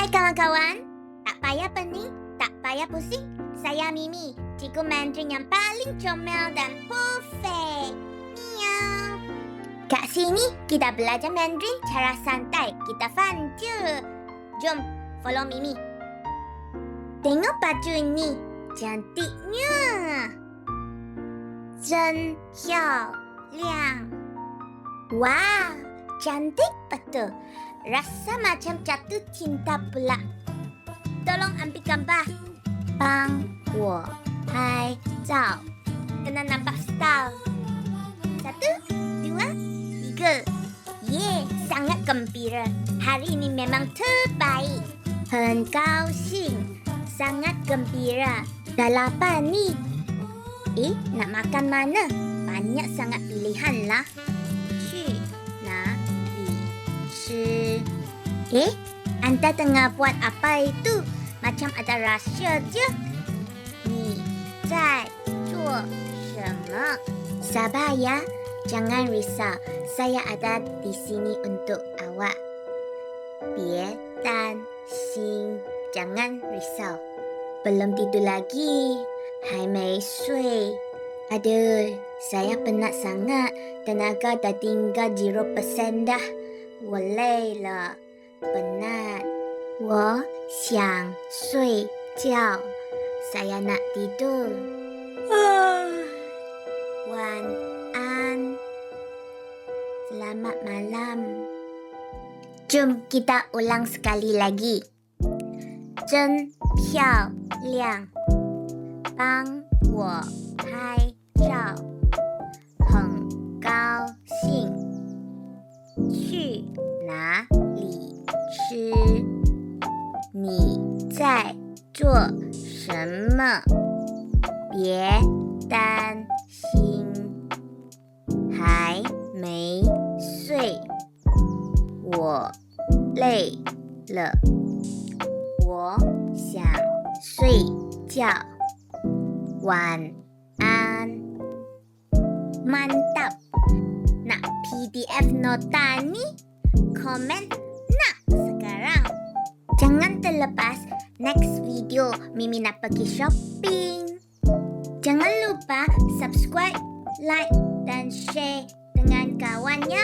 Hai kawan-kawan, tak payah pening, tak payah pusing. Saya Mimi, cikgu Mandarin yang paling comel dan perfect. Miau. Kat sini kita belajar Mandarin cara santai. Kita fun je. Jom, follow Mimi. Tengok baju ini, cantiknya.真漂亮. Wow, cantik betul. Rasa macam jatuh cinta pula. Tolong ambil gambar. 帮我拍照. Kena nampak style. 1, 2, 3. Ye, sangat gembira. Hari ini memang terbaik. 很高兴. Sangat gembira. Dah lapar ni. Nak makan mana? Banyak sangat pilihan lah. 去哪里吃? Anda tengah buat apa itu? Macam ada rahsia je. 你在做什么? Sabar ya, jangan risau. Saya ada di sini untuk awak. 别担心, jangan risau. Belum tidur lagi, 还没睡. Aduh, saya penat sangat. Tenaga dah tinggal 0% dah. 我累了，penat. 我想睡觉. Saya nak tidur. Wan an. Selamat malam. Jom kita ulang sekali lagi. 真漂亮. 帮我拍照. 很高兴. 去哪里吃? 你在做什么? 别担心. 还没睡. 我累了. 我想睡觉. 晚安. Mantap. Nak PDF nota ni? Komen nak sekarang. Jangan terlepas next video Mimi nak pergi shopping. Jangan lupa subscribe, like dan share dengan kawannya.